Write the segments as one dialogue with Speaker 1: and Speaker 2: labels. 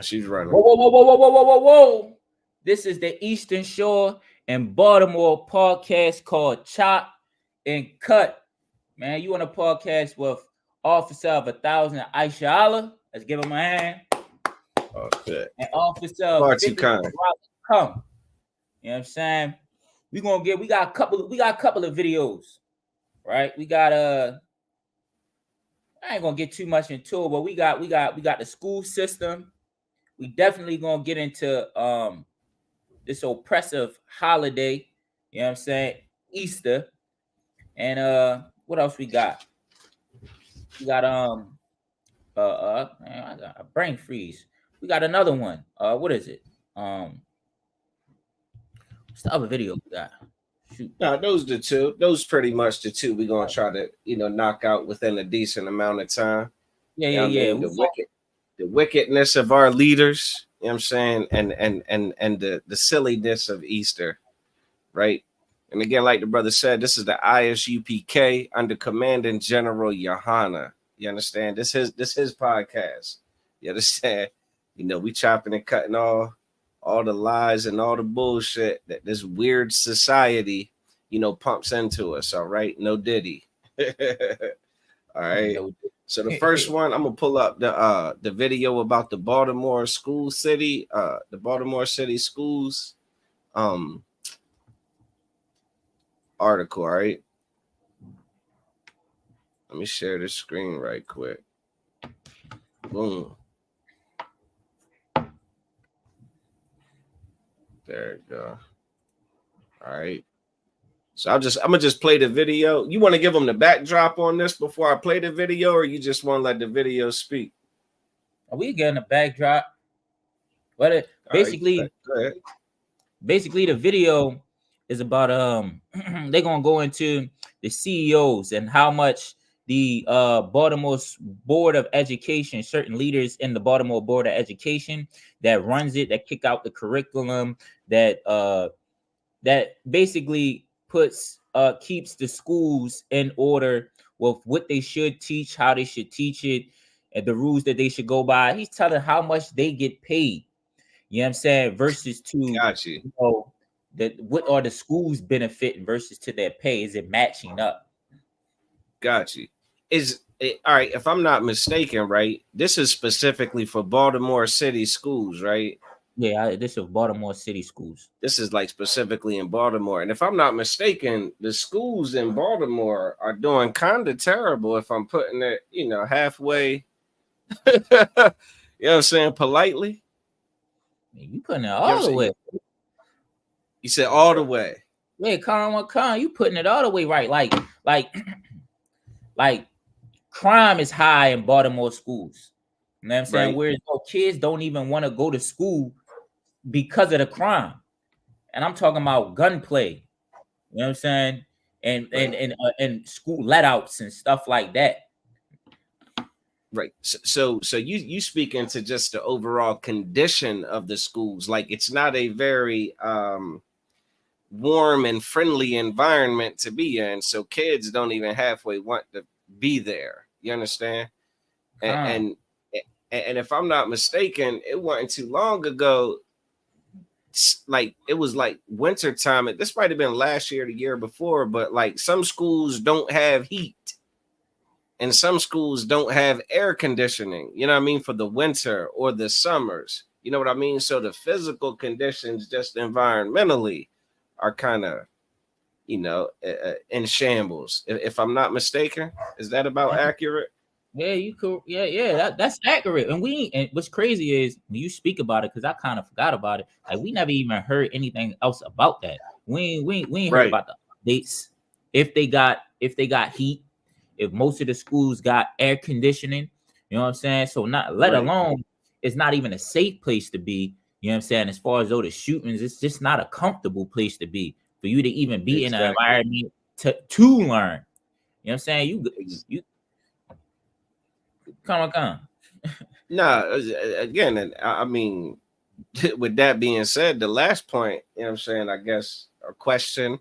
Speaker 1: She's running.
Speaker 2: Whoa. This is the Eastern Shore and Baltimore podcast called Chop and Cut. Man, you on a podcast with Officer of 1,000 Aisha Allah. Let's give him a hand.
Speaker 1: Oh shit.
Speaker 2: And Officer of
Speaker 1: Far too
Speaker 2: 50
Speaker 1: kind.
Speaker 2: Come. You know what I'm saying? We got a couple of videos, right? We got I ain't gonna get too much into it, but we got the school system. We definitely gonna get into this oppressive holiday, you know what I'm saying? Easter. And what else we got? We got man, I got a brain freeze. We got another one. What is it? What's the other video we got? Shoot.
Speaker 1: No, those the two. Those pretty much the two we're gonna try to, knock out within a decent amount of time.
Speaker 2: Yeah.
Speaker 1: The wickedness of our leaders, you know what I'm saying, and the silliness of Easter, right? And again, like the brother said, this is the ISUPK under Commanding General Yohana. You understand? This his podcast. You understand? We chopping and cutting all the lies and all the bullshit that this weird society, pumps into us. All right, no Diddy. All right. So the first one, I'm gonna pull up the video about the Baltimore City schools article. All right. Let me share this screen right quick. Boom. There you go. All right. So I'm gonna just play the video. You want to give them the backdrop on this before I play the video, or you just want to let the video speak?
Speaker 2: Are we getting a backdrop? But basically the video is about they're gonna go into the CEOs and how much the Baltimore Board of Education, certain leaders in the Baltimore Board of Education that runs it, that kick out the curriculum, that basically keeps the schools in order with what they should teach, how they should teach it, and the rules that they should go by. He's telling how much they get paid. You know what I'm saying? Versus to what are the schools benefiting versus to their pay? Is it matching up?
Speaker 1: Got you. All right, if I'm not mistaken, right? This is specifically for Baltimore City schools, right?
Speaker 2: Yeah, this is Baltimore City schools.
Speaker 1: This is like specifically in Baltimore. And if I'm not mistaken, the schools in Baltimore are doing kind of terrible, if I'm putting it, halfway. You know what I'm saying? Politely.
Speaker 2: You putting it all the way.
Speaker 1: You said all the way.
Speaker 2: Yeah, Con, you putting it all the way right. Like crime is high in Baltimore schools. You know what I'm saying?
Speaker 1: Right.
Speaker 2: Whereas kids don't even want to go to school because of the crime. And I'm talking about gunplay. You know what I'm saying? And school letouts and stuff like that.
Speaker 1: Right. So you speak into just the overall condition of the schools. Like it's not a very warm and friendly environment to be in. So kids don't even halfway want to be there. You understand? And if I'm not mistaken, it wasn't too long ago. Like it was like winter time. This might have been last year, the year before, but like some schools don't have heat. And some schools don't have air conditioning, you know what I mean, for the winter or the summers. You know what I mean? So the physical conditions just environmentally are kind of, in shambles. If I'm not mistaken, is that about accurate?
Speaker 2: Yeah, you could. Yeah, that's accurate. And what's crazy is when you speak about it, because I kind of forgot about it. Like we never even heard anything else about that. We ain't heard about the updates. If they got heat. If most of the schools got air conditioning, you know what I'm saying? So let alone it's not even a safe place to be, you know what I'm saying? As far as though the shootings, it's just not a comfortable place to be for you to even be in an environment to learn. You know what I'm saying? You come on.
Speaker 1: No, again, and I mean, with that being said, the last point, you know what I'm saying, I guess, a question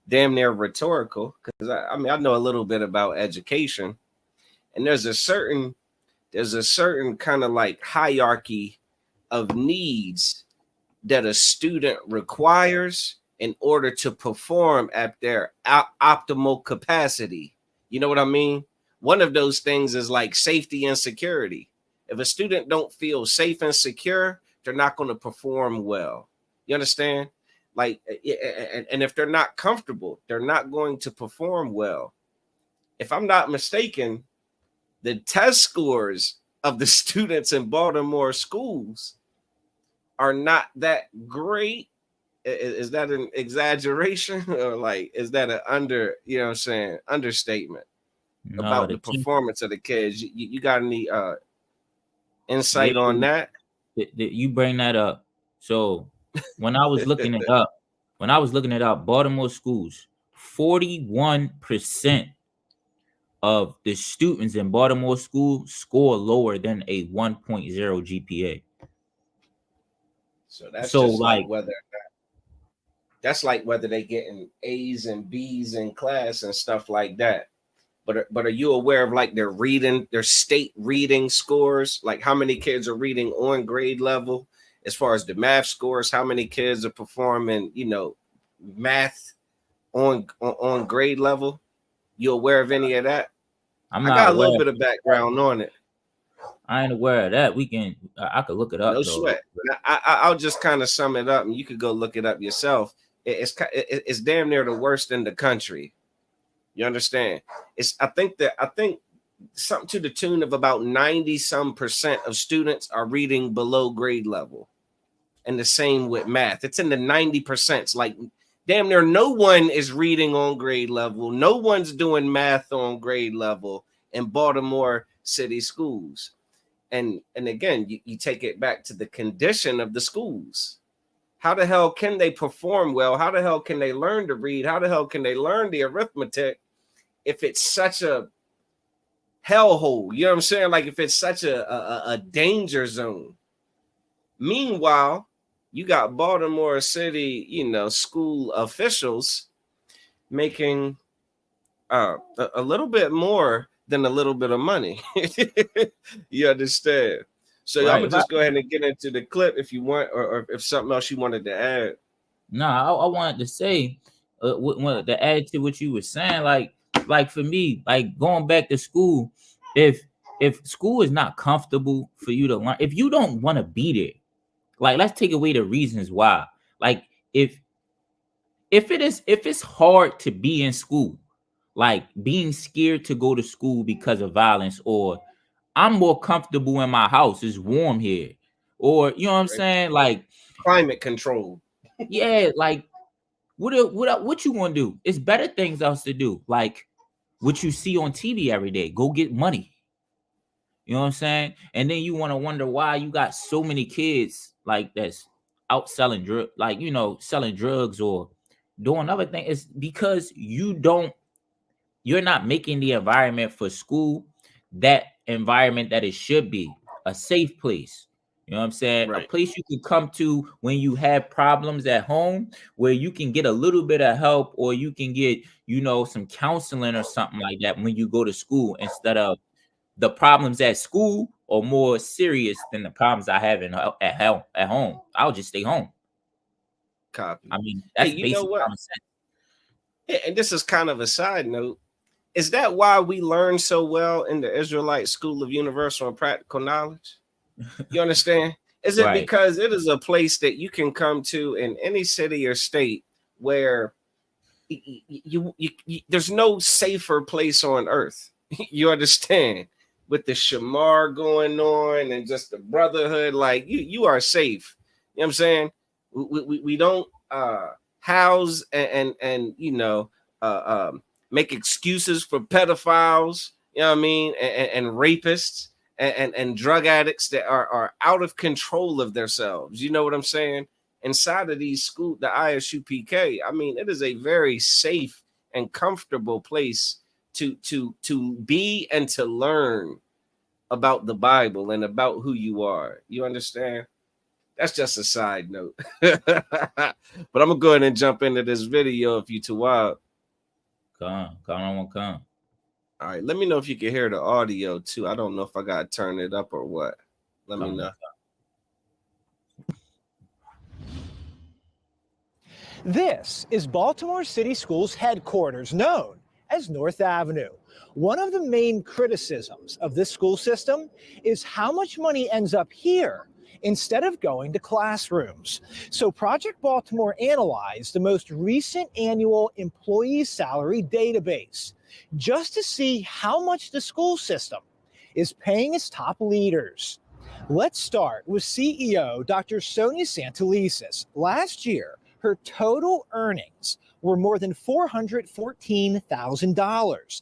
Speaker 1: damn near rhetorical, because I know a little bit about education, and there's a certain there's a certain kind of like hierarchy of needs that a student requires in order to perform at their optimal capacity. You know what I mean? One of those things is like safety and security. If a student don't feel safe and secure, they're not going to perform well. You understand? Like, and if they're not comfortable, they're not going to perform well. If I'm not mistaken, the test scores of the students in Baltimore schools are not that great. Is that an exaggeration or like is that an you know what I'm saying, understatement
Speaker 2: No,
Speaker 1: about
Speaker 2: the
Speaker 1: the
Speaker 2: team,
Speaker 1: performance of the kids? You got any insight on
Speaker 2: yeah,
Speaker 1: that?
Speaker 2: you bring that up. So when I was looking it up, Baltimore schools, 41% of the students in Baltimore school score lower than a 1.0 GPA.
Speaker 1: So that's
Speaker 2: So
Speaker 1: just like
Speaker 2: like,
Speaker 1: whether that's like whether they getting A's and B's in class and stuff like that. But are you aware of like their state reading scores? Like how many kids are reading on grade level as far as the math scores? How many kids are performing, you know, math on grade level? You aware of any of that?
Speaker 2: I'm
Speaker 1: I
Speaker 2: not
Speaker 1: got a little
Speaker 2: aware.
Speaker 1: bit of background on it.
Speaker 2: I ain't aware of that. We can, I could look it up
Speaker 1: No
Speaker 2: though.
Speaker 1: sweat. I'll just kind of sum it up, and you could go look it up yourself. It's damn near the worst in the country. You understand? I think something to the tune of about 90 some percent of students are reading below grade level. And the same with math. It's in the 90%. Like damn near no one is reading on grade level. No one's doing math on grade level in Baltimore city schools. And again, you take it back to the condition of the schools. How the hell can they perform well? How the hell can they learn to read? How the hell can they learn the arithmetic if it's such a hellhole? You know what I'm saying? Like if it's such a danger zone. Meanwhile, you got Baltimore City, you know, school officials making a little bit more than a little bit of money. You understand? So I'm
Speaker 2: Right.
Speaker 1: gonna just go ahead and get into the clip if you want, or if something else you wanted to add.
Speaker 2: No, I wanted to say, to add to what you were saying, like for me, like going back to school, if school is not comfortable for you to learn, if you don't want to be there, like let's take away the reasons why. Like if if it's hard to be in school, like being scared to go to school because of violence, or I'm more comfortable in my house, it's warm here, or you know what I'm
Speaker 1: Right?
Speaker 2: saying, like
Speaker 1: Climate control.
Speaker 2: yeah, like what you want to do? It's better things else to do, like what you see on TV every day. Go get money. You know what I'm saying? And then you want to wonder why you got so many kids like that's out selling drug, like selling drugs or doing other things. It's because you're not making the environment for school that environment that it should be, a safe place. You know what I'm saying? A
Speaker 1: Right.
Speaker 2: place you can come to when you have problems at home, where you can get a little bit of help, or you can get, some counseling or something like that when you go to school, instead of the problems at school are more serious than the problems I have at home. I'll just stay home.
Speaker 1: Copy.
Speaker 2: I mean,
Speaker 1: Hey,
Speaker 2: that's
Speaker 1: you know
Speaker 2: basic
Speaker 1: what?
Speaker 2: common sense.
Speaker 1: And this is kind of a side note. Is that why we learn so well in the Israelite School of Universal and Practical Knowledge? You understand? Is it
Speaker 2: Right.
Speaker 1: because it is a place that you can come to in any city or state where there's no safer place on earth? You understand? With the shamar going on and just the brotherhood, like you are safe. You know what I'm saying? We don't house and make excuses for pedophiles, you know what I mean, and rapists and drug addicts that are out of control of themselves. You know what I'm saying? Inside of these schools, the ISUPK, I mean, it is a very safe and comfortable place to be and to learn about the Bible and about who you are. You understand? That's just a side note. But I'm gonna go ahead and jump into this video if you too wild.
Speaker 2: Come on, come.
Speaker 1: All right, let me know if you can hear the audio too. I don't know if I got to turn it up or what. Let me know.
Speaker 3: This is Baltimore City Schools headquarters, known as North Avenue. One of the main criticisms of this school system is how much money ends up here instead of going to classrooms. So Project Baltimore analyzed the most recent annual employee salary database just to see how much the school system is paying its top leaders. Let's start with CEO Dr. Sonia Santelises. Last year, her total earnings were more than $414,000.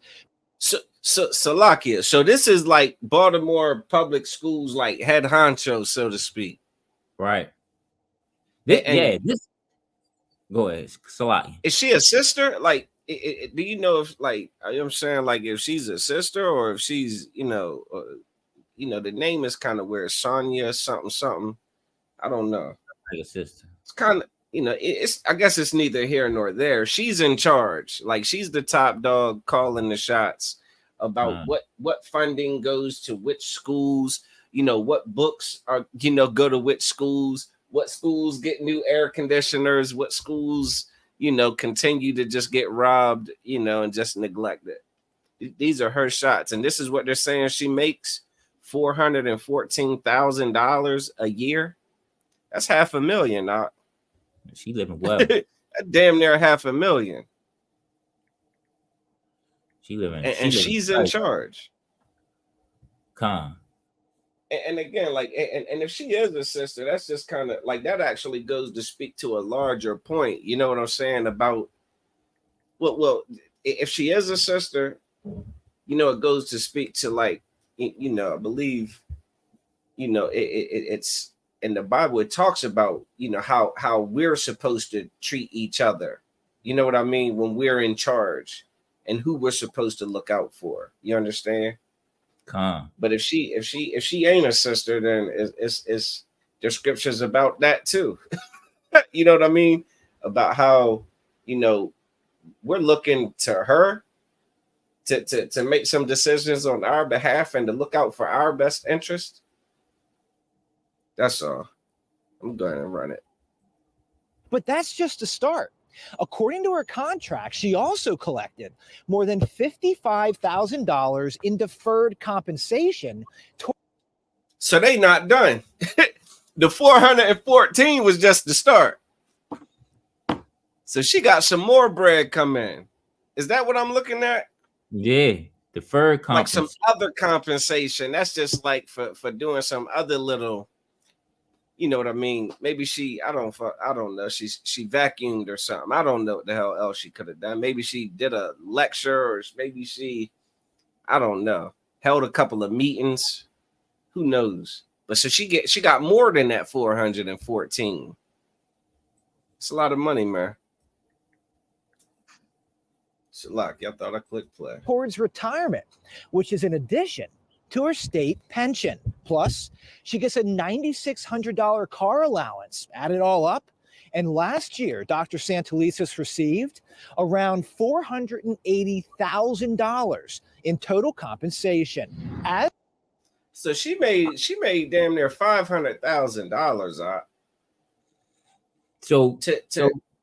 Speaker 1: So Salakia. So this is like Baltimore public schools, like head honcho, so to speak.
Speaker 2: Right. This. Go ahead, Salakia.
Speaker 1: Is she a sister? Like, do you know if, like, you know what I'm saying, like, if she's a sister or if she's, the name is kind of weird. Sonia something. I don't know.
Speaker 2: Like a sister.
Speaker 1: It's kind of, it's. I guess it's neither here nor there. She's in charge. Like, she's the top dog calling the shots about what funding goes to which schools. What books are go to which schools. What schools get new air conditioners. What schools continue to just get robbed. And just neglected. These are her shots, and this is what they're saying. She makes $414,000 a year. That's $500,000.
Speaker 2: She living well.
Speaker 1: Damn near $500,000.
Speaker 2: She living,
Speaker 1: and she's in charge.
Speaker 2: Con.
Speaker 1: And again, like, and if she is a sister, that's just kind of like that. Actually, goes to speak to a larger point. You know what I'm saying about? Well, if she is a sister, it goes to speak to, like, I believe, it's in the Bible. It talks about how we're supposed to treat each other. You know what I mean, when we're in charge, and who we're supposed to look out for. You understand? But if she ain't a sister, then it's there's scriptures about that too. You know what I mean? About how we're looking to her to make some decisions on our behalf and to look out for our best interest. That's all. I'm going to run it.
Speaker 3: But that's just a start. According to her contract, she also collected more than $55,000 in deferred compensation.
Speaker 1: So they not done. The 414 was just the start. So she got some more bread coming. Is that what I'm looking at?
Speaker 2: Yeah, deferred compensation.
Speaker 1: Like some other compensation. That's just like for doing some other little, you know what I mean? Maybe I don't know. She vacuumed or something. I don't know what the hell else she could have done. Maybe she did a lecture, or maybe I don't know, held a couple of meetings. Who knows? But so she got more than that 414. It's a lot of money, man. Y'all thought I clicked play.
Speaker 3: Towards retirement, which is in addition to her state pension. Plus, she gets a $9,600 car allowance. Add it all up, and last year, Dr. Santelises received around $480,000 in total compensation.
Speaker 1: So she made damn near $500,000.
Speaker 2: So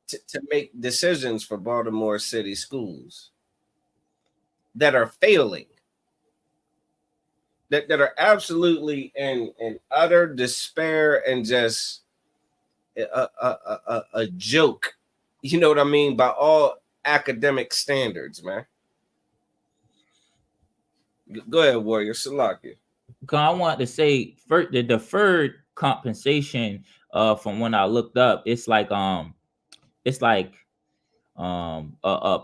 Speaker 1: to make decisions for Baltimore City schools that are failing, that are absolutely in utter despair and just a joke. You know what I mean? By all academic standards, man. Go ahead, Warrior. Salakia.
Speaker 2: I want to say, first, the deferred compensation, from when I looked up, it's like a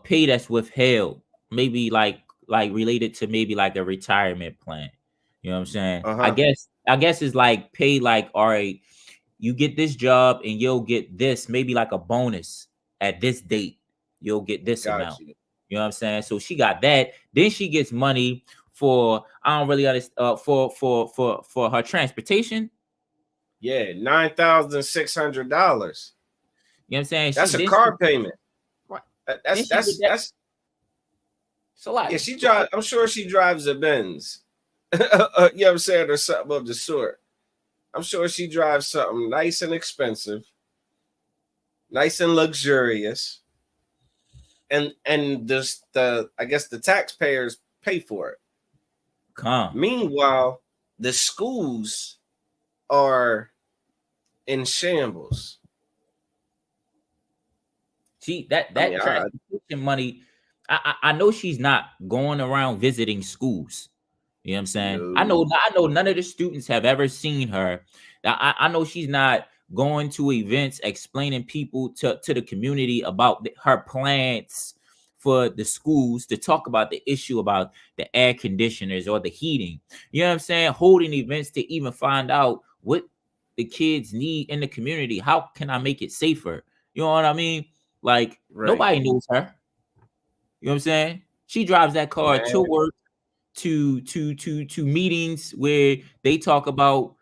Speaker 2: pay that's withheld, maybe like related to maybe like a retirement plan. You know what I'm saying? I guess it's like pay, like, all right, you get this job and you'll get this, maybe like a bonus at this date. You'll get this amount. You know what I'm saying? So she got that. Then she gets money for, I don't really understand, for her transportation.
Speaker 1: Yeah, $9,600. You know what
Speaker 2: I'm saying?
Speaker 1: That's a car payment. That's
Speaker 2: It's a lot.
Speaker 1: Yeah, she drives. I'm sure she drives a Benz. You know what I'm saying, or something of the sort. I'm sure she drives something nice and expensive, nice and luxurious, and the I guess the taxpayers pay for it. Meanwhile, the schools are in shambles.
Speaker 2: See that transportation money. I know she's not going around visiting schools. You know what I'm saying?
Speaker 1: No.
Speaker 2: I know none of the students have ever seen her. I know she's not going to events explaining people to the community about her plans for the schools, to talk about the issue about the air conditioners or the heating. You know what I'm saying? Holding events to even find out what the kids need in the community. How can I make it safer? You know what I mean? Like, nobody knows her. You know what I'm saying? She drives that car to work, to meetings where they talk about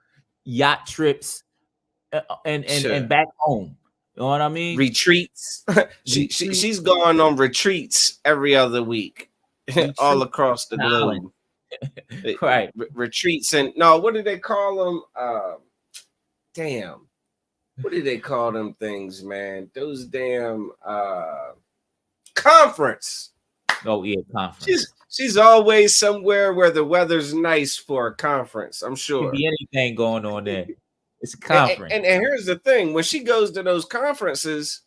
Speaker 2: yacht trips and back home. You know what I mean?
Speaker 1: Retreats. She's going on retreats every other week, all across the globe.
Speaker 2: Right.
Speaker 1: Retreats, and no, what do they call them? Damn, what do they call them things, man? Those damn conference.
Speaker 2: Oh yeah, conference.
Speaker 1: She's always somewhere where the weather's nice for a conference. I'm sure.
Speaker 2: Could be anything going on there. It's a conference.
Speaker 1: And here's the thing: when she goes to those conferences,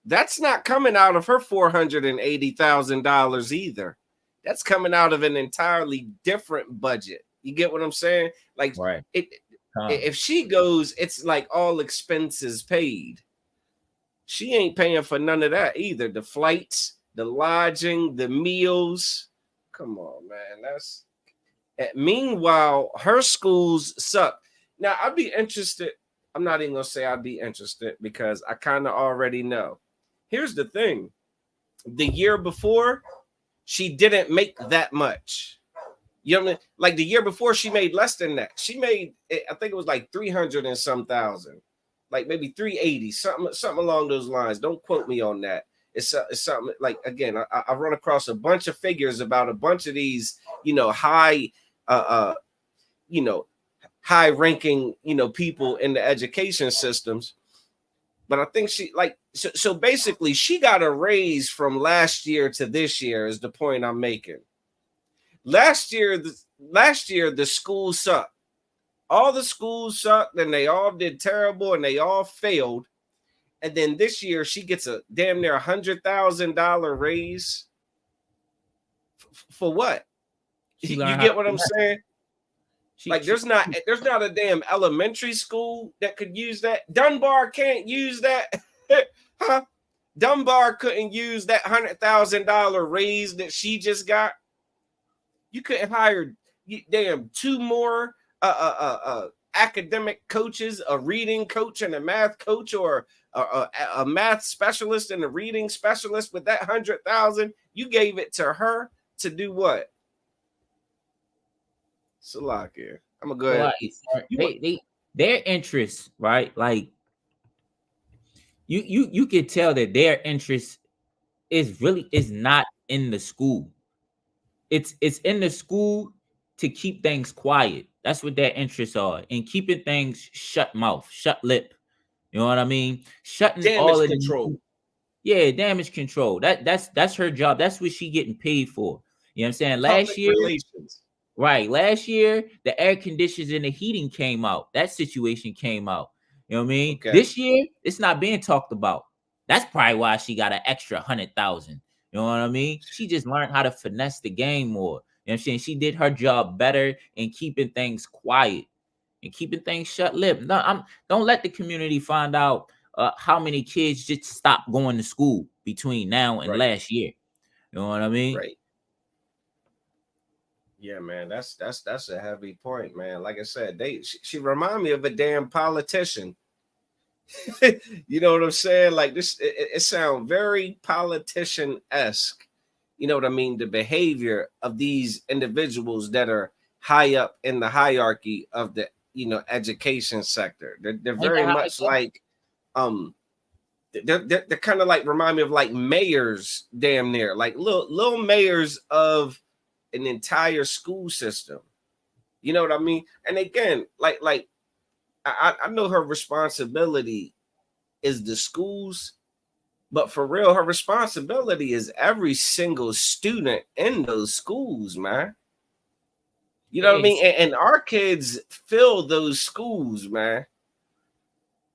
Speaker 1: that's not coming out of her $480,000 either. That's coming out of an entirely different budget. You get what I'm saying? Like, if she goes, it's like all expenses paid. She ain't paying for none of that either. The flights, the lodging, the meals. Come on, man. Meanwhile, her schools suck. Now, I'd be interested. I'm not even gonna say I'd be interested because I kind of already know. Here's the thing. The year before, she didn't make that much. You know what I mean? Like the year before, she made less than that. She made, I think it was like 300 and some thousand, like maybe 380, something along those lines. Don't quote me on that. It's something like, again, I run across a bunch of figures about a bunch of these, high, high ranking, people in the education systems. But I think so basically she got a raise from last year to this year is the point I'm making. Last year, the schools sucked. All the schools sucked and they all did terrible and they all failed. And then this year she gets a damn near $100,000 raise. For what? You get what I'm saying? There's not a damn elementary school that could use that. Dunbar can't use that. Huh? Dunbar couldn't use that $100,000 raise that she just got. You couldn't hire two more academic coaches, a reading coach and a math coach, or a math specialist and a reading specialist with that $100,000. You gave it to her to do what? Salakia. I'm gonna go ahead.
Speaker 2: Their interests, right? Like you can tell that their interest is not in the school. It's in the school to keep things quiet. That's what their interests are, in keeping things shut mouth, shut lip. You know what I mean? Shutting
Speaker 1: damage
Speaker 2: all of
Speaker 1: control.
Speaker 2: Damage control. That's her job. That's what she getting paid for. You know what I'm saying? Last year, the air conditioners and the heating came out. That situation came out. You know what I mean? Okay. This year, it's not being talked about. That's probably why she got an extra 100,000. You know what I mean? She just learned how to finesse the game more. You know what I'm saying? She did her job better in keeping things quiet and keeping things shut lip. No, don't let the community find out how many kids just stopped going to school between now and last year. You know what I mean?
Speaker 1: Right. Yeah, man, that's a heavy point, man. Like I said, she remind me of a damn politician. You know what I'm saying? Like this, it sounds very politician-esque. You know what I mean? The behavior of these individuals that are high up in the hierarchy of the education sector. They're very much like they're kind of like remind me of like mayors, damn near like little mayors of an entire school system. You know what I mean? And again, like I know her responsibility is the schools, but for real, her responsibility is every single student in those schools, man. You know what I mean? And our kids fill those schools, man.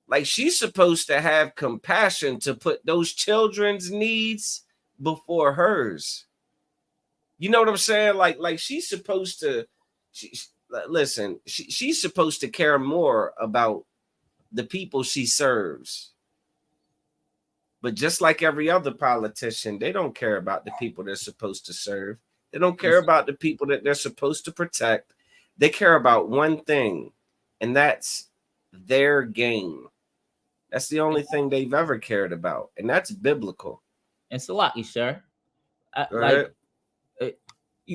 Speaker 1: Like she's supposed to have compassion to put those children's needs before hers. You know what I'm saying? Like she's supposed to. Listen. She's supposed to care more about the people she serves. But just like every other politician, they don't care about the people they're supposed to serve. They don't care about the people that they're supposed to protect. They care about one thing, and that's their gain. That's the only thing they've ever cared about, and that's biblical.
Speaker 2: And Salaki, sir,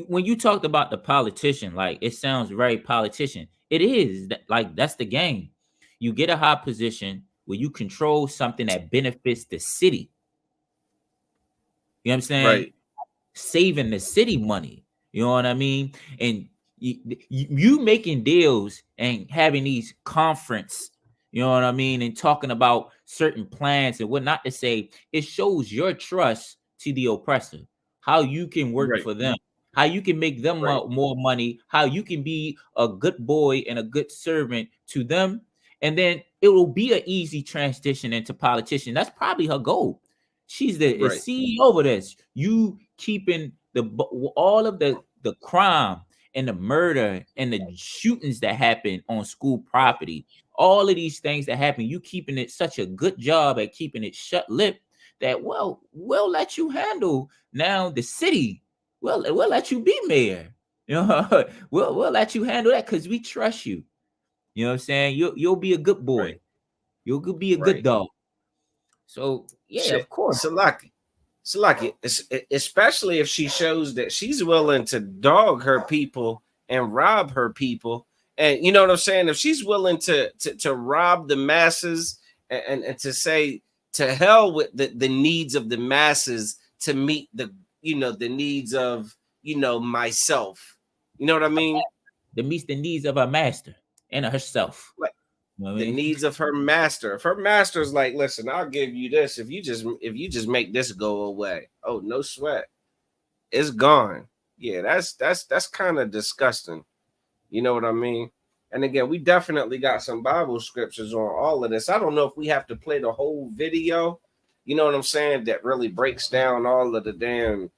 Speaker 2: when you talked about the politician, like it sounds very politician. It is like that's the game. You get a high position where you control something that benefits the city. You know what I'm saying?
Speaker 1: Right.
Speaker 2: Saving the city money. You know what I mean? And you making deals and having these conference, you know what I mean, and talking about certain plans and what not to say, it shows your trust to the oppressor, how you can work for them, how you can make them more money, how you can be a good boy and a good servant to them. And then it will be an easy transition into politician. That's probably her goal. She's the CEO of this. You keeping all of the crime and the murder and the shootings that happen on school property, all of these things that happen, you keeping it such a good job at keeping it shut lip that we'll let you handle now the city. We'll let you be mayor. You know, we'll let you handle that because we trust you. You know what I'm saying? You'll be a good boy.
Speaker 1: Right.
Speaker 2: You'll be a good dog. So yeah, of course.
Speaker 1: Salaki, especially if she shows that she's willing to dog her people and rob her people. And you know what I'm saying? If she's willing to rob the masses and to say to hell with the needs of the masses to meet the needs of myself. You know what I mean?
Speaker 2: That meets the needs of her master and herself.
Speaker 1: Like,
Speaker 2: you know
Speaker 1: the needs of her master. If her master's like, listen, I'll give you this if you just make this go away. Oh, no sweat. It's gone. Yeah, that's kind of disgusting. You know what I mean? And again, we definitely got some Bible scriptures on all of this. I don't know if we have to play the whole video, you know what I'm saying, that really breaks down all of the damn,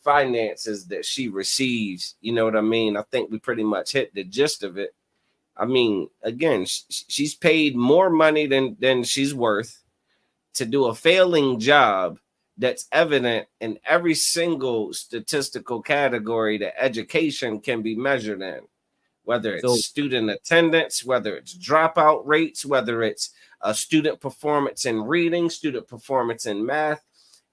Speaker 1: finances that she receives. You know what I mean? I think we pretty much hit the gist of it. I mean, again, she's paid more money than she's worth to do a failing job that's evident in every single statistical category that education can be measured in, whether it's student attendance, whether it's dropout rates, whether it's student performance in reading, student performance in math.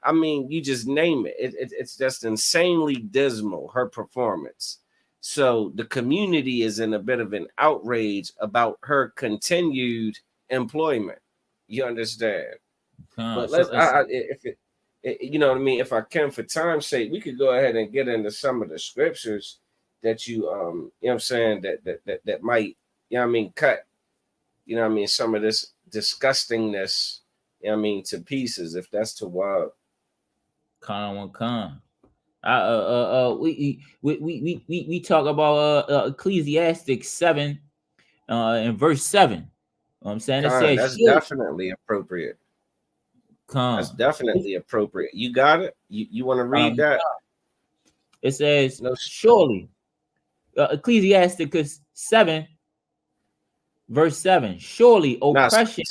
Speaker 1: I mean, you just name it. It's just insanely dismal, her performance. So the community is in a bit of an outrage about her continued employment. You understand? But you know what I mean? If I can, for time's sake, we could go ahead and get into some of the scriptures that you know what I'm saying, that might, cut, some of this disgustingness, to pieces, if that's too wild.
Speaker 2: We talk about Ecclesiastes 7 and verse 7. You know what I'm saying? It says
Speaker 1: that's definitely appropriate. That's definitely appropriate. You got it? You want to read that?
Speaker 2: It says, surely, Ecclesiastes 7, verse 7, surely oppression.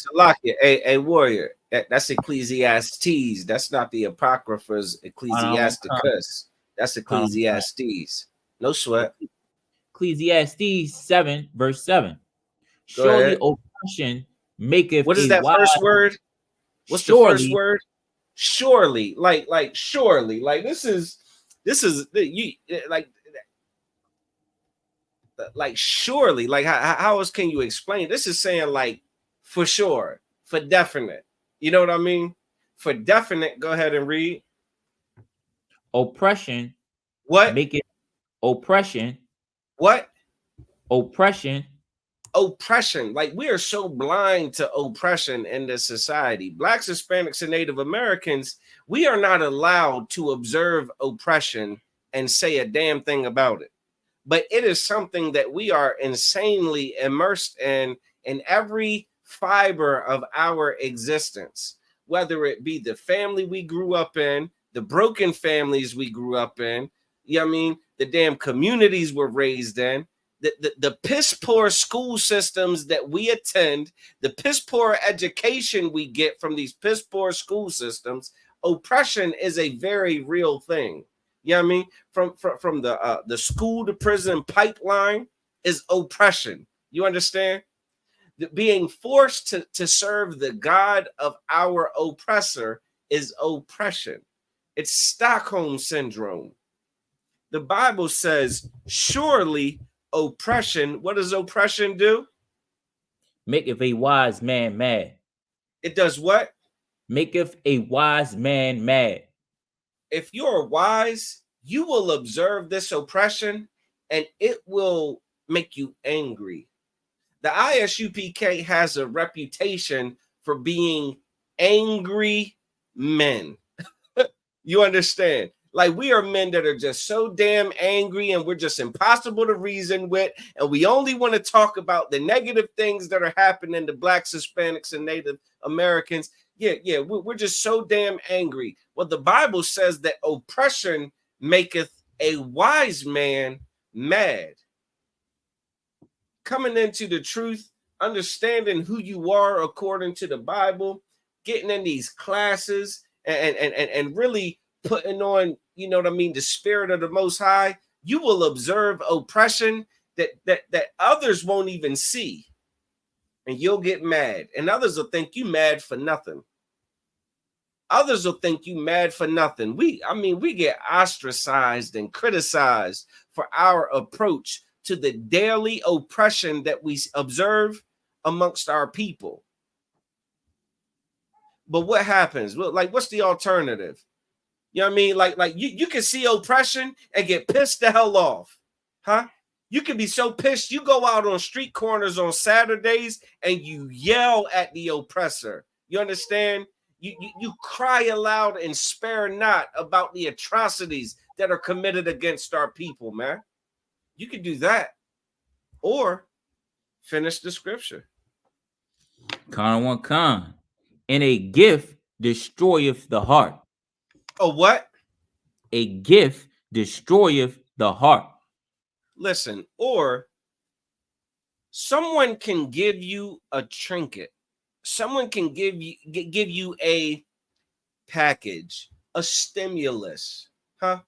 Speaker 1: A warrior. That's Ecclesiastes. That's not the Apocrypha's Ecclesiasticus. That's Ecclesiastes. No sweat.
Speaker 2: Ecclesiastes 7, verse 7. Surely oppression maketh.
Speaker 1: What is that first word? What's the first word? Surely, like surely, like this is you like surely, like how else can you explain? This is saying like for sure, for definite. You know what I mean? For definite, go ahead and read.
Speaker 2: Oppression.
Speaker 1: What?
Speaker 2: Make it oppression.
Speaker 1: What?
Speaker 2: Oppression.
Speaker 1: Oppression. Like, we are so blind to oppression in this society. Blacks, Hispanics, and Native Americans, we are not allowed to observe oppression and say a damn thing about it. But it is something that we are insanely immersed in every fiber of our existence, whether it be the family we grew up in, the broken families we grew up in, you know what I mean, the damn communities we're raised in, the piss poor school systems that we attend, the piss poor education we get from these piss poor school systems. Oppression is a very real thing. You know what I mean? From the school to prison pipeline is oppression. You understand? Being forced to serve the God of our oppressor is oppression. It's Stockholm syndrome. The Bible says, surely oppression, what does oppression do?
Speaker 2: Maketh a wise man mad.
Speaker 1: It does what?
Speaker 2: Maketh a wise man mad.
Speaker 1: If you're wise, you will observe this oppression and it will make you angry. The ISUPK has a reputation for being angry men. You understand? Like, we are men that are just so damn angry and we're just impossible to reason with. And we only want to talk about the negative things that are happening to Blacks, Hispanics, and Native Americans. Yeah, we're just so damn angry. Well, the Bible says that oppression maketh a wise man mad. Coming into the truth, understanding who you are according to the Bible, getting in these classes and really putting on, you know what I mean, the spirit of the Most High, you will observe oppression that others won't even see. And you'll get mad. And others will think you mad for nothing. Others will think you mad for nothing. We get ostracized and criticized for our approach to the daily oppression that we observe amongst our people. But what happens? Like, what's the alternative? You know what I mean? Like you can see oppression and get pissed the hell off. Huh? You can be so pissed, you go out on street corners on Saturdays and you yell at the oppressor. You understand? You cry aloud and spare not about the atrocities that are committed against our people, man. You can do that. Or finish the scripture.
Speaker 2: Con one con. And a gift destroyeth the heart.
Speaker 1: A what?
Speaker 2: A gift destroyeth the heart.
Speaker 1: Listen, or someone can give you a trinket. Someone can give you a package, a stimulus, huh?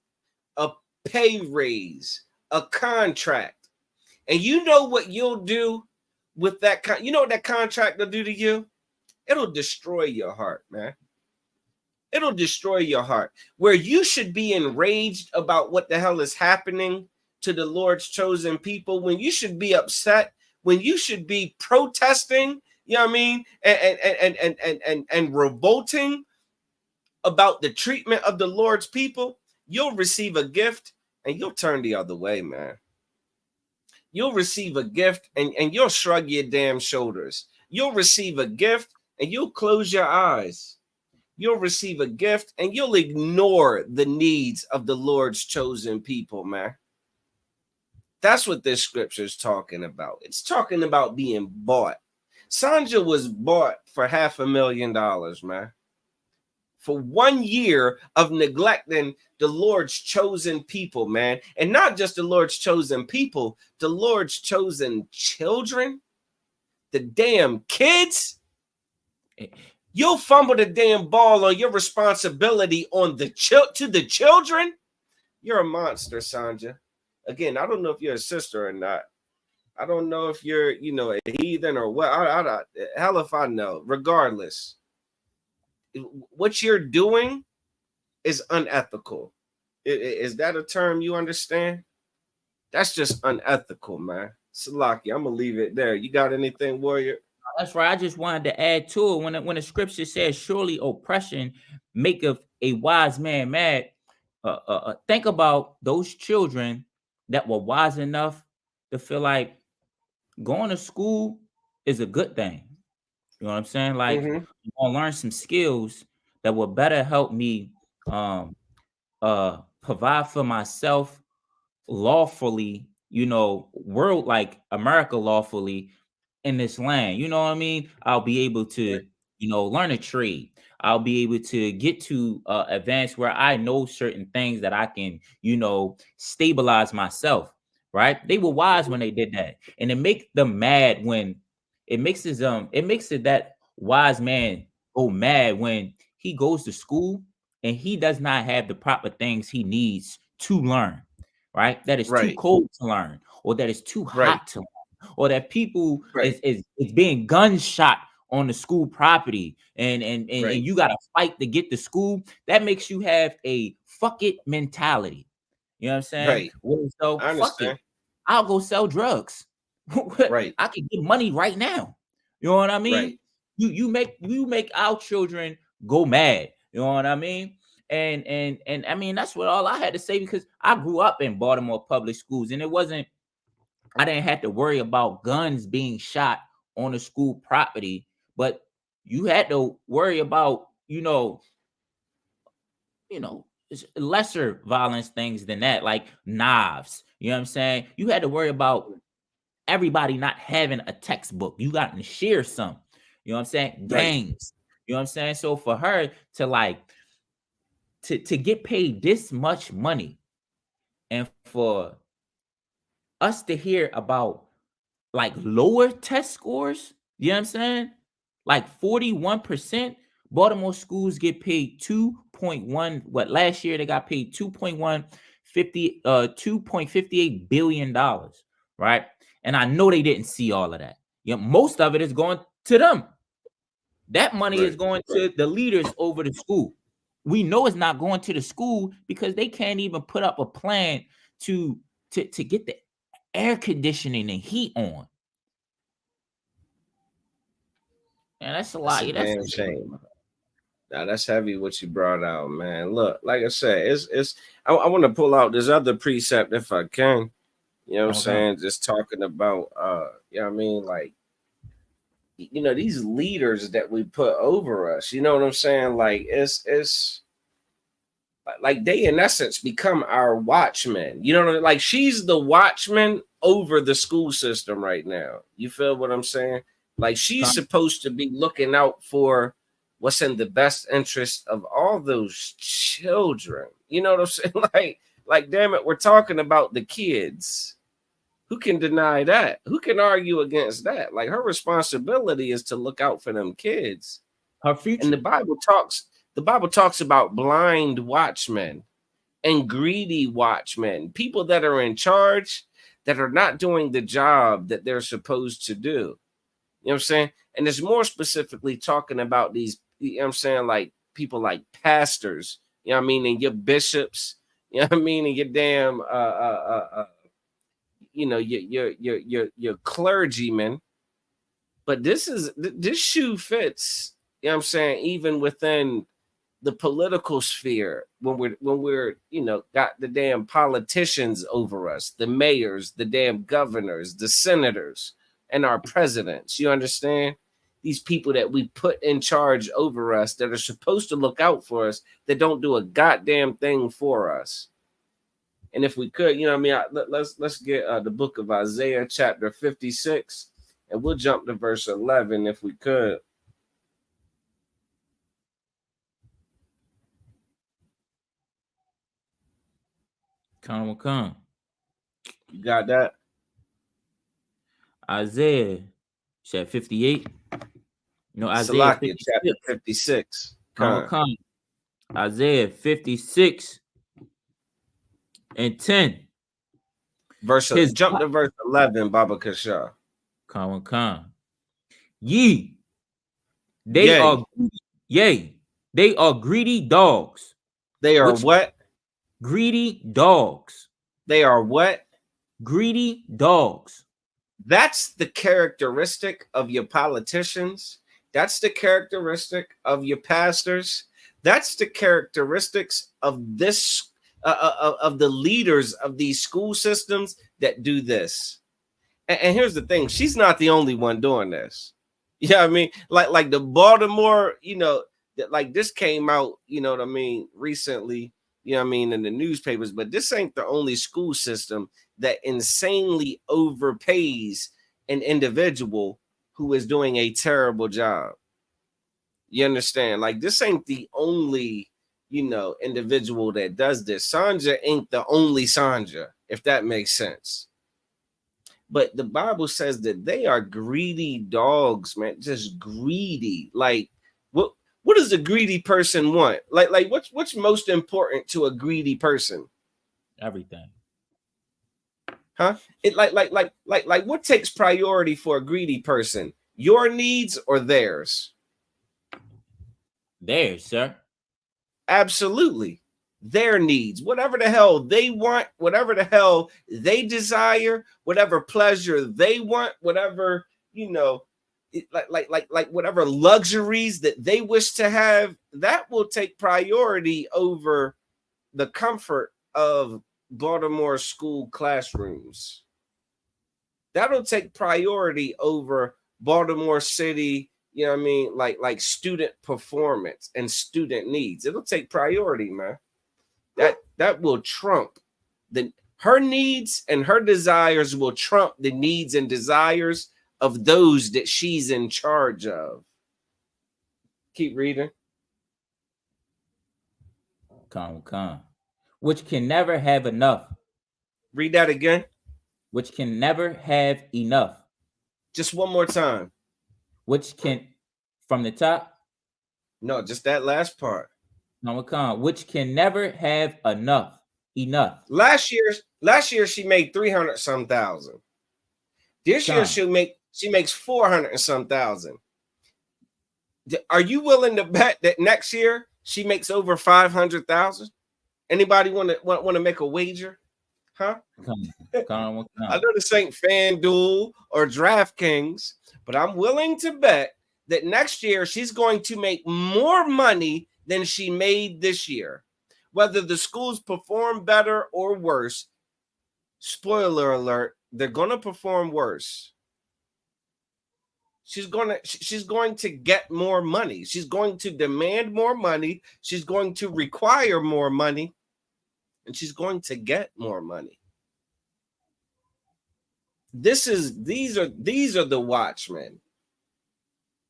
Speaker 1: A pay raise, a contract. And you know what you'll do with that? You know what that contract will do to you? It'll destroy your heart, man. It'll destroy your heart. Where you should be enraged about what the hell is happening to the Lord's chosen people, when you should be upset, when you should be protesting, you know what I mean, and revolting about the treatment of the Lord's people, you'll receive a gift and you'll turn the other way, man. You'll receive a gift and you'll shrug your damn shoulders. You'll receive a gift and you'll close your eyes. You'll receive a gift and you'll ignore the needs of the Lord's chosen people, man. That's what this scripture is talking about. It's talking about being bought. Sanja was bought for $500,000, man. For 1 year of neglecting the Lord's chosen people, man. And not just the Lord's chosen people, the Lord's chosen children, the damn kids. You'll fumble the damn ball on your responsibility on the to the children. You're a monster, Sanja. Again, I don't know if you're a sister or not. I don't know if you're, a heathen or what. Hell if I know. Regardless, what you're doing is unethical. Is that a term you understand? That's just unethical, man. Salaki, I'm gonna leave it there. You got anything, warrior?
Speaker 2: That's right. I just wanted to add to it when the scripture says, "Surely oppression maketh a wise man mad." Think about those children that were wise enough to feel like going to school is a good thing. You know what I'm saying? Like,
Speaker 1: Mm-hmm.
Speaker 2: I'm gonna learn some skills that will better help me um provide for myself lawfully, world like America lawfully in this land. You know what I mean? I'll be able to, learn a trade. I'll be able to get to advance where I know certain things that I can, stabilize myself. Right? They were wise when they did that, and it makes them mad when it makes it that wise man go mad when he goes to school and he does not have the proper things he needs to learn. Right? That is too
Speaker 1: Right.
Speaker 2: cold to learn, or that is too
Speaker 1: Right.
Speaker 2: hot to learn, or that people
Speaker 1: Right.
Speaker 2: is being gunshot on the school property, and
Speaker 1: Right.
Speaker 2: you gotta fight to get to school. That makes you have a fuck it mentality. You know what I'm saying?
Speaker 1: Right.
Speaker 2: Well, so
Speaker 1: I
Speaker 2: fuck it.
Speaker 1: understand.
Speaker 2: I'll go sell drugs.
Speaker 1: Right.
Speaker 2: I can get money right now. You know what I
Speaker 1: Right.
Speaker 2: mean? You make our children go mad. You know what I mean? And I mean, that's what all I had to say, because I grew up in Baltimore public schools, and I didn't have to worry about guns being shot on the school property, but you had to worry about, lesser violence things than that, like knives. You know what I'm saying? You had to worry about everybody not having a textbook. You got to share some. You know what I'm saying?
Speaker 1: Right.
Speaker 2: Gangs. You know what I'm saying? So for her to to get paid this much money, and for us to hear about like lower test scores, you know what I'm saying? Like 41%. Baltimore schools get paid 2.1. What, last year they got paid 2.58 billion dollars, right? And I know they didn't see all of that. Most of it is going to them. That money is
Speaker 1: Right.
Speaker 2: going to the leaders over the school. We know it's not going to the school because they can't even put up a plan to get the air conditioning and heat on. And that's a
Speaker 1: That's
Speaker 2: lot.
Speaker 1: a
Speaker 2: Yeah, that's
Speaker 1: damn shame. Now that's heavy what you brought out, man. Look, like I said, it's I want to pull out this other precept if I can. You know what I'm
Speaker 2: okay.
Speaker 1: saying? Just talking about you know what I mean, like, these leaders that we put over us, you know what I'm saying? Like it's like they in essence become our watchmen. You know what I mean? Like she's the watchman over the school system right now. You feel what I'm saying? Like she's supposed to be looking out for what's in the best interest of all those children. You know what I'm saying? Like damn it, we're talking about the kids. Who can deny that? Who can argue against that? Like her responsibility is to look out for them kids.
Speaker 2: Her
Speaker 1: And
Speaker 2: future.
Speaker 1: the Bible talks about blind watchmen and greedy watchmen, people that are in charge that are not doing the job that they're supposed to do. You know what I'm saying? And it's more specifically talking about these, you know what I'm saying, like people like pastors, you know what I mean, and your bishops, you know what I mean, and your damn your clergymen. But this shoe fits, you know what I'm saying, even within the political sphere when we're got the damn politicians over us, the mayors, the damn governors, the senators, and our presidents. You understand? These people that we put in charge over us that are supposed to look out for us, that don't do a goddamn thing for us. And if we could, let's get the book of Isaiah chapter 56, and we'll jump to verse 11 if we could.
Speaker 2: Come.
Speaker 1: You got that?
Speaker 2: Isaiah said 58. Isaiah
Speaker 1: Salakia
Speaker 2: 56.
Speaker 1: chapter 56.
Speaker 2: Come. Isaiah 56 and 10.
Speaker 1: Jump to verse 11, Baba Kasha.
Speaker 2: Come. Ye, they are they are greedy dogs.
Speaker 1: They are what?
Speaker 2: Greedy dogs.
Speaker 1: They are what?
Speaker 2: Greedy dogs.
Speaker 1: That's the characteristic of your politicians. That's the characteristic of your pastors. That's the characteristics of this of the leaders of these school systems that do this. And here's the thing: she's not the only one doing this. Yeah, I mean, like the Baltimore, that like this came out, what I mean, recently, I mean, in the newspapers, but this ain't the only school system that insanely overpays an individual who is doing a terrible job. You understand? Like this ain't the only, individual that does this. Sandra ain't the only Sandra, if that makes sense. But the Bible says that they are greedy dogs, man, just greedy. Like what does a greedy person want? Like what's most important to a greedy person?
Speaker 2: Everything.
Speaker 1: Huh? It like what takes priority for a greedy person? Your needs or theirs?
Speaker 2: Theirs, sir.
Speaker 1: Absolutely. Their needs, whatever the hell they want, whatever the hell they desire, whatever pleasure they want, whatever, like whatever luxuries that they wish to have, that will take priority over the comfort of Baltimore school classrooms. That'll take priority over Baltimore City, like student performance and student needs. It'll take priority, man. That will trump her needs, and her desires will trump the needs and desires of those that she's in charge of. Keep reading.
Speaker 2: Come. Which can never have enough.
Speaker 1: Read that again.
Speaker 2: Which can never have enough.
Speaker 1: Just one more time.
Speaker 2: Which can, from the top?
Speaker 1: No, just that last part.
Speaker 2: Which can never have enough.
Speaker 1: Last year she made 300 some thousand. This year she makes 400 and some thousand. Are you willing to bet that next year she makes over 500,000? Anybody want to make a wager? Huh? I know this ain't FanDuel or DraftKings, but I'm willing to bet that next year she's going to make more money than she made this year. Whether the schools perform better or worse, spoiler alert, they're going to perform worse. She's going to get more money. She's going to demand more money. She's going to require more money, and she's going to get more money. These are the watchmen.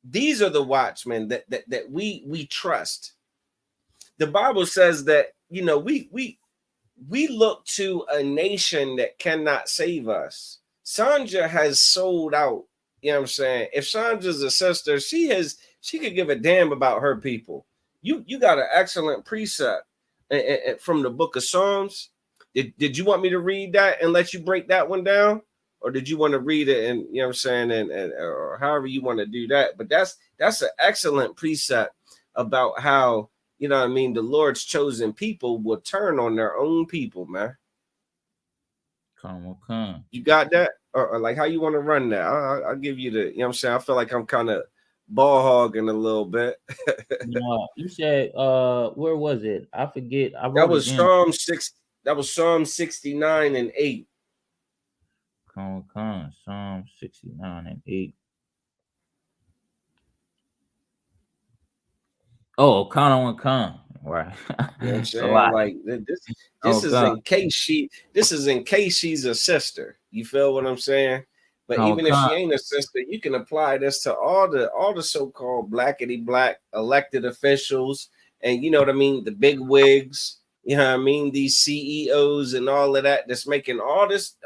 Speaker 1: These are the watchmen that we trust. The Bible says that, we look to a nation that cannot save us. Sandra has sold out. You know what I'm saying? If Sandra's a sister, she could give a damn about her people. You got an excellent precept from the book of Psalms. Did you want me to read that and let you break that one down? Or did you want to read it and, you know what I'm saying, and or however you want to do that? But that's an excellent precept about how, the Lord's chosen people will turn on their own people, man.
Speaker 2: Come.
Speaker 1: You got that? Or like how you want to run that? I'll give you the, you know what I'm saying? I feel like I'm kind of ball hogging a little bit.
Speaker 2: No, you said, where was it? I forget.
Speaker 1: That was Psalm 6. That was Psalm 69 and 8.
Speaker 2: Come. Psalm 69 and 8. Oh, come. Right.
Speaker 1: You know what I'm saying? Like this is in case she's a sister. You feel what I'm saying? But even if she ain't a sister, you can apply this to all the so-called blackety black elected officials, and you know what I mean, the big wigs. You know what I mean? These CEOs and all of that that's making all this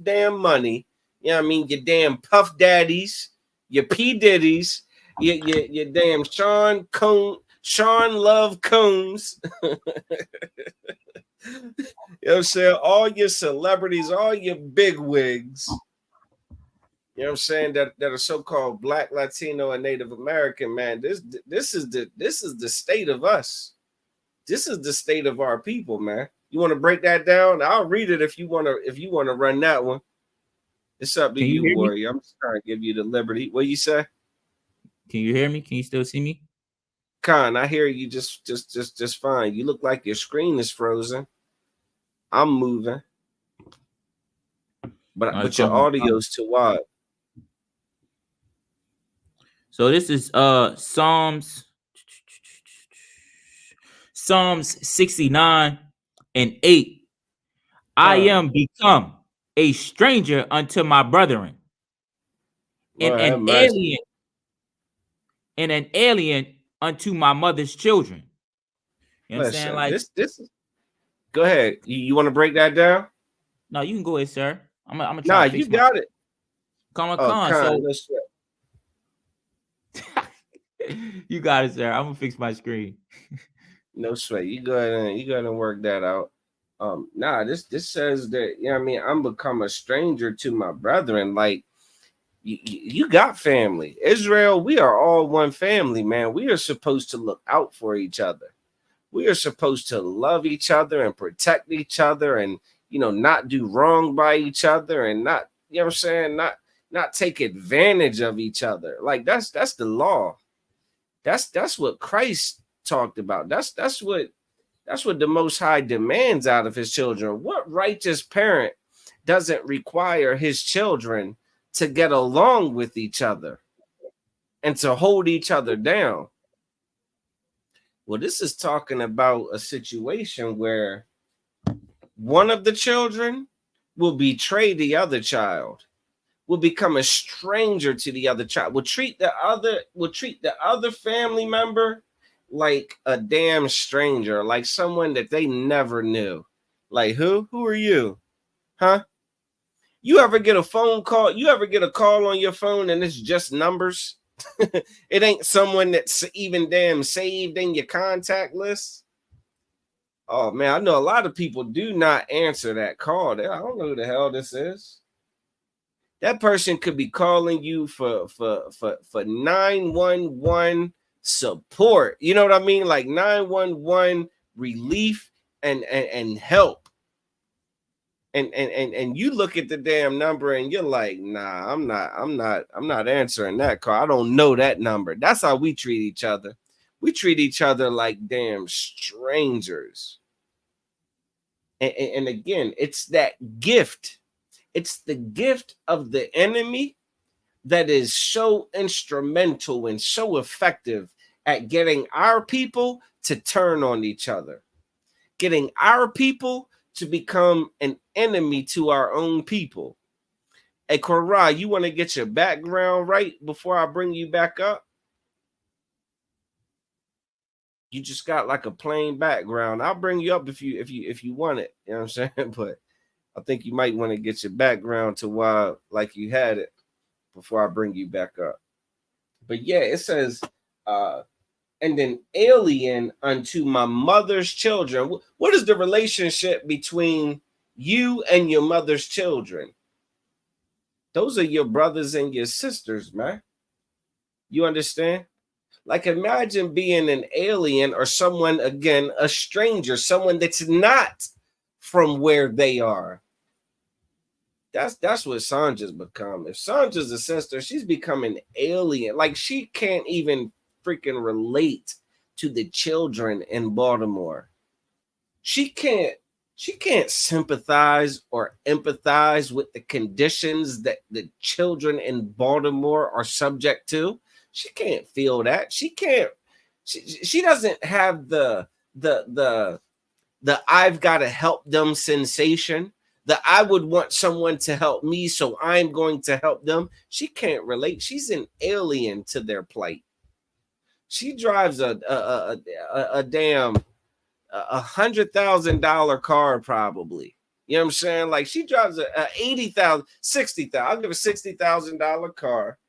Speaker 1: damn money. You know what I mean? Your damn Puff Daddies, your P Diddies, your damn Sean Love Combs. You know what I'm saying? All your celebrities, all your big wigs. You know what I'm saying? That are so-called Black, Latino, and Native American, man. This is the state of us. This is the state of our people, man. You want to break that down? I'll read it if you want to run that one. It's up to you, warrior. I'm just trying to give you the liberty. What you say?
Speaker 2: Can you hear me? Can you still see me?
Speaker 1: Khan, I hear you just fine. You look like your screen is frozen. I'm moving. But your audio's too wide.
Speaker 2: So this is Psalms 69 and 8. I am become a stranger unto my brethren, and an alien unto my mother's children. You know what I'm saying? Like
Speaker 1: this is. Go ahead. You want to break that down?
Speaker 2: No, you can go ahead, sir. I'm gonna
Speaker 1: try. Nah, you got it.
Speaker 2: Come on, so you got it, sir. I'm gonna fix my screen.
Speaker 1: No sweat. You go ahead and work that out. Nah, this says that, you know what I mean, I'm become a stranger to my brethren. Like, you got family. Israel, we are all one family, man. We are supposed to look out for each other. We are supposed to love each other and protect each other, and, you know, not do wrong by each other, and not, you know what I'm saying, not take advantage of each other. Like, that's the law. That's what Christ talked about. That's what the Most High demands out of his children. What righteous parent doesn't require his children to get along with each other and to hold each other down? Well, this is talking about a situation where one of the children will betray the other child, will become a stranger to the other child, will treat the other family member like a damn stranger, like someone that they never knew. Like, who are you? Huh? You ever get a phone call? You ever get a call on your phone and it's just numbers? It ain't someone that's even damn saved in your contact list. Oh man, I know a lot of people do not answer that call. I don't know who the hell this is. That person could be calling you for 911 support. You know what I mean? Like 911 relief and help. And you look at the damn number and you're like, nah, I'm not answering that call. I don't know that number. That's how we treat each other. We treat each other like damn strangers. And again, it's that gift. It's the gift of the enemy that is so instrumental and so effective at getting our people to turn on each other, getting our people to become an enemy to our own people. Hey, Korah, you want to get your background right before I bring you back up? You just got like a plain background. I'll bring you up if you want it. You know what I'm saying? But I think you might want to get your background to why like you had it before I bring you back up. But yeah, it says, and an alien unto my mother's children. What is the relationship between you and your mother's children? Those are your brothers and your sisters, man. You understand? Like, imagine being an alien or someone, again, a stranger, someone that's not from where they are. That's what Sandra's become. If Sandra's a sister, she's become an alien. Like, she can't even freaking relate to the children in Baltimore. She can't sympathize or empathize with the conditions that the children in Baltimore are subject to. She can't feel that. She can't. She doesn't have the I've got to help them sensation. That I would want someone to help me, so I'm going to help them. She can't relate. She's an alien to their plight. She drives a damn $100,000 car, probably. You know what I'm saying? Like, she drives a $80,000, $60,000. I'll give a $60,000 car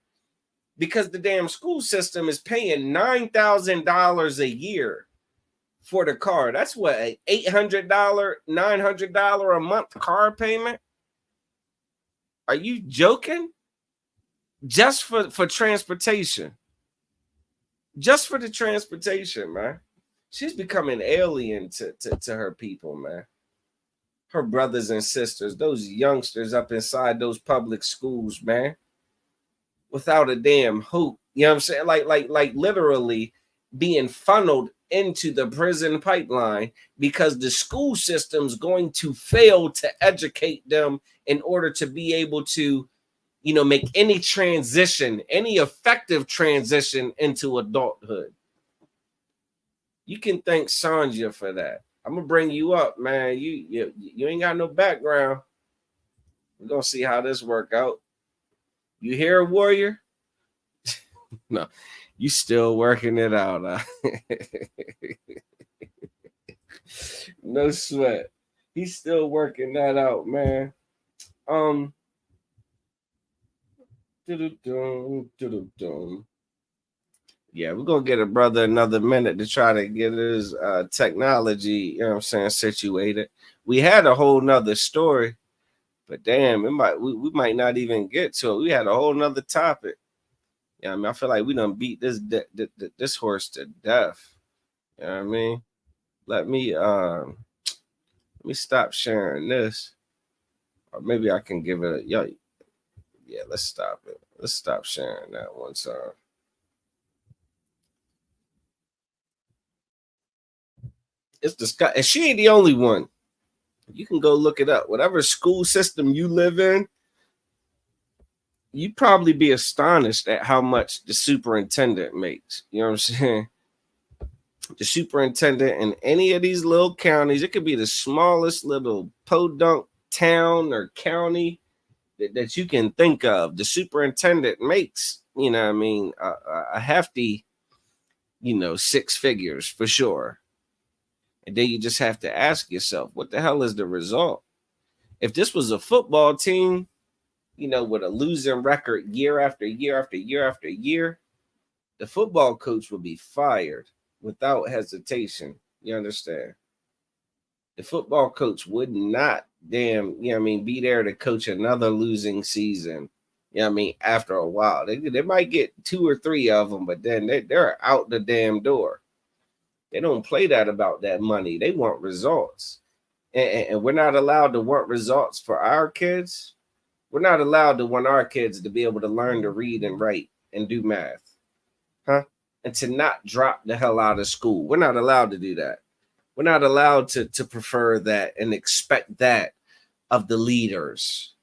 Speaker 1: because the damn school system is paying $9,000 a year for the car. That's what, an $800, $900 a month car payment? Are you joking? Just for transportation. Just for the transportation, man. She's becoming alien to her people, man. her brothers and sisters, those youngsters up inside those public schools, man, without a damn hope. You know what I'm saying? Like literally being funneled into the prison pipeline because the school system's going to fail to educate them in order to be able to, you know, make any transition, any effective transition into adulthood. You can thank Sanja for that. I'm gonna bring you up, man. You ain't got no background. We're gonna see how this work out. You here, warrior? No, you still working it out. No sweat. He's still working that out, man. Yeah, we're gonna get a brother another minute to try to get his technology, you know what I'm saying, situated. We had a whole nother story, but damn, we might not even get to it. We had a whole nother topic. Yeah, I mean, I feel like we done beat this horse to death. You know what I mean? Let me stop sharing this. Or maybe I can give it a yeah, let's stop it. Let's stop sharing that one time. It's the Scott, and she ain't the only one. You can go look it up. Whatever school system you live in, you'd probably be astonished at how much the superintendent makes. You know what I'm saying? The superintendent in any of these little counties, it could be the smallest little podunk town or county that you can think of. The superintendent makes, you know what I mean, a hefty, you know, six figures for sure. And then you just have to ask yourself, what the hell is the result? If this was a football team, you know, with a losing record year after year after year after year, the football coach would be fired without hesitation. You understand? The football coach would not you know what I mean, be there to coach another losing season. You know what I mean? After a while, they might get 2 or 3 of them, but then they're out the damn door. They don't play that about that money. They want results. And we're not allowed to want results for our kids. We're not allowed to want our kids to be able to learn to read and write and do math, huh? And to not drop the hell out of school. We're not allowed to do that. We're not allowed to prefer that and expect that of the leaders.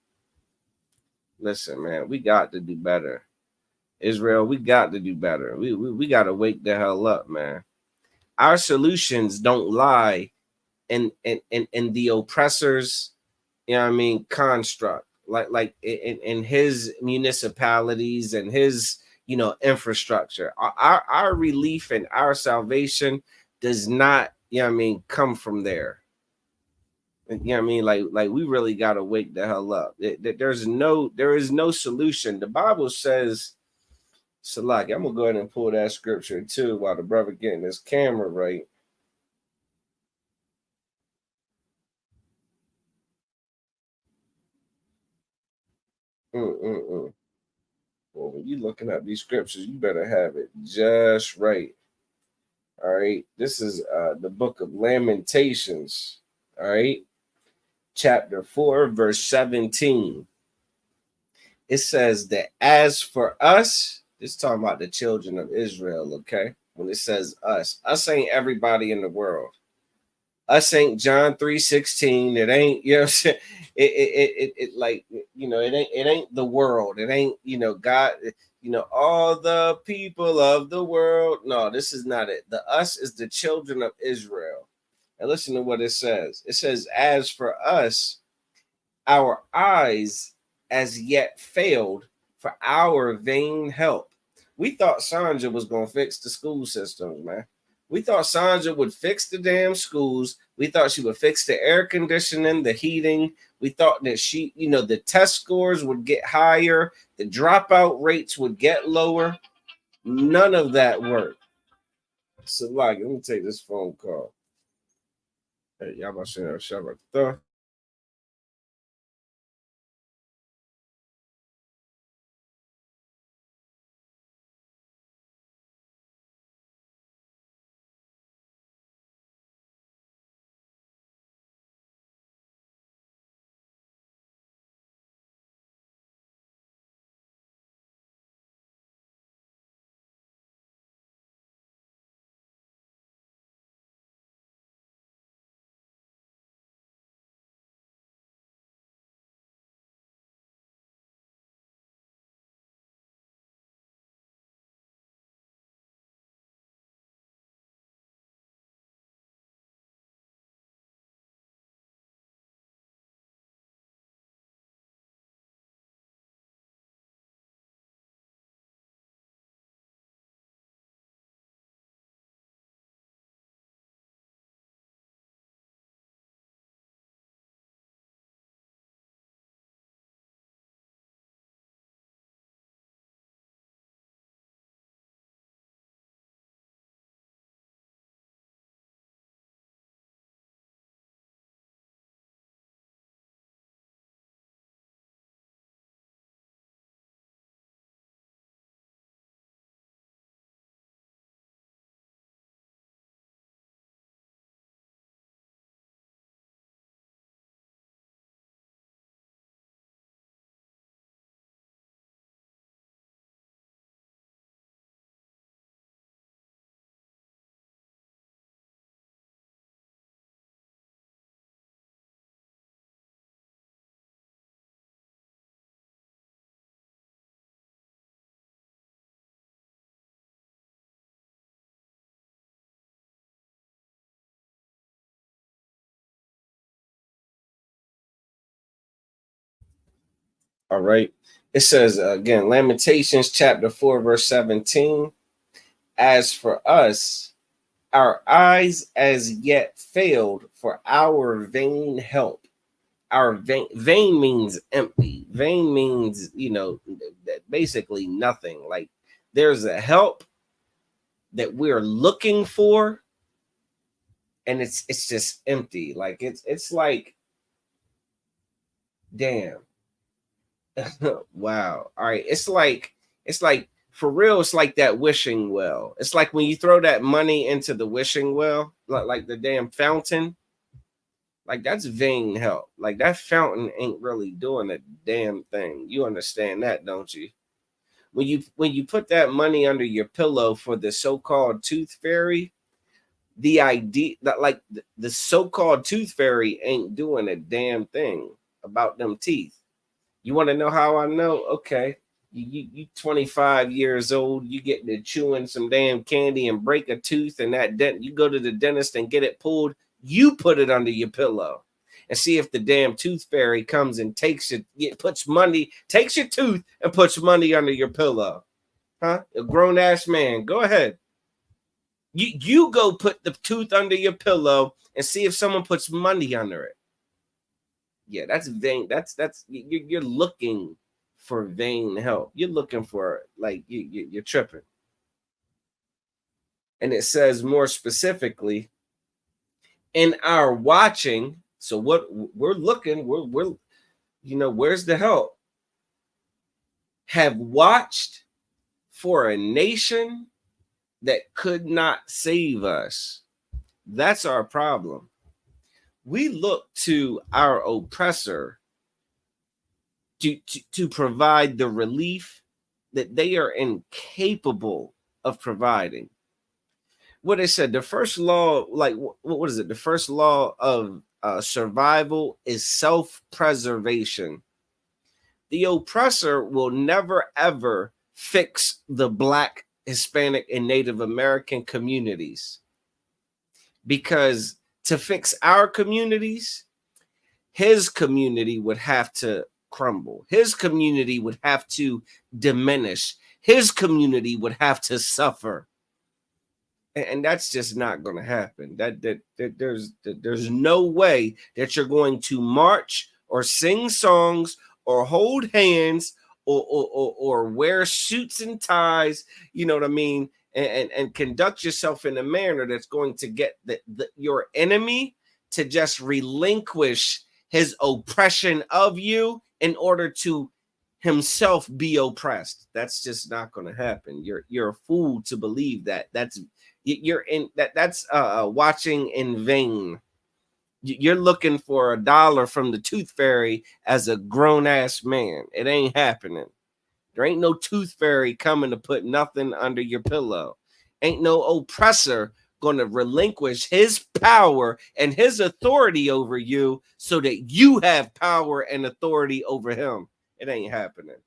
Speaker 1: Listen, man, we got to do better. Israel, we got to do better. We got to wake the hell up, man. Our solutions don't lie in the oppressors, you know what I mean, construct. Like in his municipalities and his, you know, infrastructure. Our relief and our salvation does not, you know what I mean, come from there. You know what I mean? Like we really gotta wake the hell up. There is no solution. The Bible says, Salaki, I'm gonna go ahead and pull that scripture too while the brother getting his camera right. Well, when you looking up these scriptures, you better have it just right. All right. This is the book of Lamentations. All right. Chapter 4, verse 17. It says that as for us, it's talking about the children of Israel, okay? When it says us ain't everybody in the world. Us ain't John 3:16. It ain't, you know what I'm saying? It like, you know, it ain't the world. It ain't, you know, God, you know, all the people of the world. No, this is not it. The us is the children of Israel. And listen to what it says. It says, as for us, our eyes as yet failed for our vain help. We thought Sanja was gonna fix the school systems, man. We thought Sanja would fix the damn schools. We thought she would fix the air conditioning, the heating. We thought that she, you know, the test scores would get higher, the dropout rates would get lower. None of that worked. So, like, let me take this phone call. Hey, y'all about to say that All right. It says again, Lamentations chapter 4, verse 17. As for us, our eyes as yet failed for our vain help. Our vain means empty. Vain means, basically nothing. Like there's a help that we're looking for, and it's just empty. Like it's like, damn. Wow. All right. It's like for real, it's like that wishing well. It's like when you throw that money into the wishing well, like the damn fountain. Like that's vain help. Like that fountain ain't really doing a damn thing. You understand that, don't you? When you put that money under your pillow for the so-called tooth fairy, the idea that like the so-called tooth fairy ain't doing a damn thing about them teeth. You want to know how I know? Okay. You 25 years old, you get to chewing some damn candy and break a tooth, and that dent, you go to the dentist and get it pulled, you put it under your pillow and see if the damn tooth fairy comes and takes it, takes your tooth and puts money under your pillow. Huh? A grown-ass man. Go ahead. You go put the tooth under your pillow and see if someone puts money under it. Yeah, that's vain. That's you're looking for vain help. You're looking for like you're tripping. And it says more specifically, in our watching. So what we're looking, we're where's the help? Have watched for a nation that could not save us. That's our problem. We look to our oppressor to provide the relief that they are incapable of providing. What they said, the first law, like what is it? The first law of survival is self-preservation. The oppressor will never ever fix the Black, Hispanic, and Native American communities, because to fix our communities, his community would have to crumble. His community would have to diminish. His community would have to suffer. And that's just not going to happen. There's no way that you're going to march or sing songs or hold hands or wear suits and ties, you know what I mean, and conduct yourself in a manner that's going to get your enemy to just relinquish his oppression of you in order to himself be oppressed. That's just not going to happen. You're a fool to believe that. That's watching in vain. You're looking for $1 from the tooth fairy as a grown-ass man. It ain't happening. There ain't no tooth fairy coming to put nothing under your pillow. Ain't no oppressor going to relinquish his power and his authority over you so that you have power and authority over him. It ain't happening.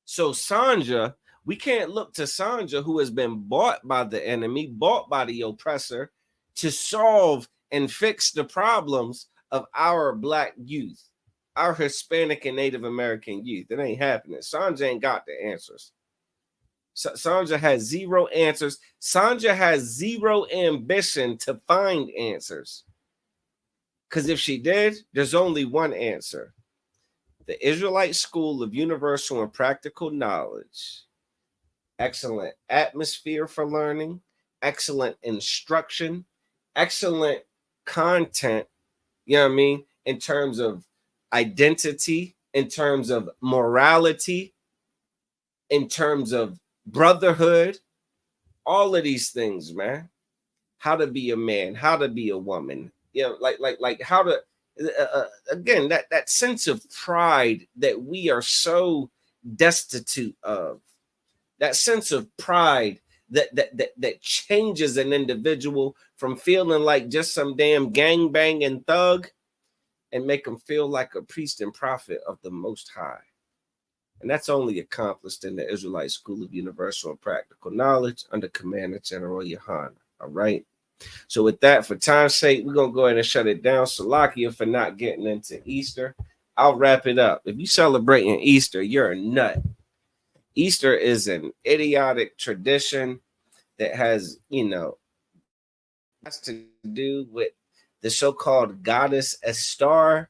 Speaker 1: So Sanja, we can't look to Sanja, who has been bought by the enemy, bought by the oppressor, to solve and fix the problems of our Black youth, our Hispanic and Native American youth. It ain't happening. Sanja ain't got the answers. Sanja has zero answers. Sanja has zero ambition to find answers. Because if she did, there's only one answer. The Israelite School of Universal and Practical Knowledge. Excellent atmosphere for learning, excellent instruction, excellent content, you know what I mean, in terms of identity, in terms of morality, in terms of brotherhood, all of these things, man. How to be a man, how to be a woman, like how to again, that sense of pride that we are so destitute of, that sense of pride that changes an individual from feeling like just some damn gangbanging thug and make them feel like a priest and prophet of the Most High. And that's only accomplished in the Israelite School of Universal and Practical Knowledge under Commander General Yohana. All right. So with that, for time's sake, we're going to go ahead and shut it down. Salakia for not getting into Easter. I'll wrap it up. If you celebrating Easter, you're a nut. Easter is an idiotic tradition that has, has to do with the so-called goddess Estar,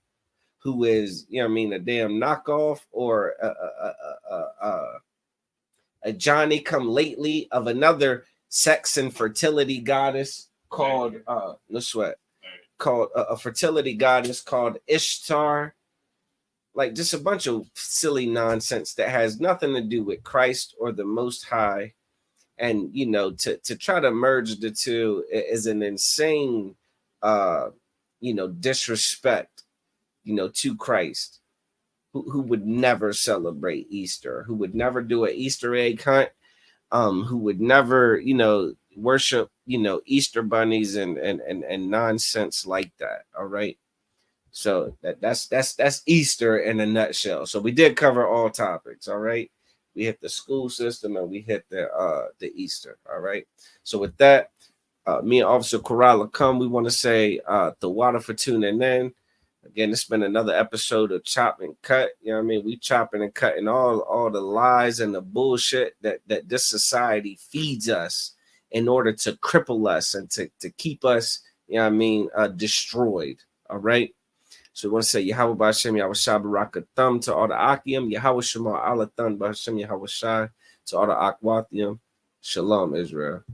Speaker 1: who is, a damn knockoff or a Johnny come lately of another sex and fertility goddess called no sweat, called a fertility goddess called Ishtar. Like just a bunch of silly nonsense that has nothing to do with Christ or the Most High. And to try to merge the two is an insane disrespect, to Christ, who would never celebrate Easter, who would never do an Easter egg hunt, who would never, worship, Easter bunnies and nonsense like that. All right. So that's Easter in a nutshell. So we did cover all topics. All right. We hit the school system and we hit the Easter. All right. So with that, me and Officer Corrala come. We want to say the water for tuning in. Again, it's been another episode of Chop and Cut. You know what I mean? We chopping and cutting all the lies and the bullshit that this society feeds us in order to cripple us and to keep us, destroyed. All right. So we want to say Yahweh B'Hashem Yahweh Shah Baraka Thumb to all the Akim, Yahweh Shema Allah Thun B'Hashem Yahweh Shah to all the Akwathium. Shalom, Israel.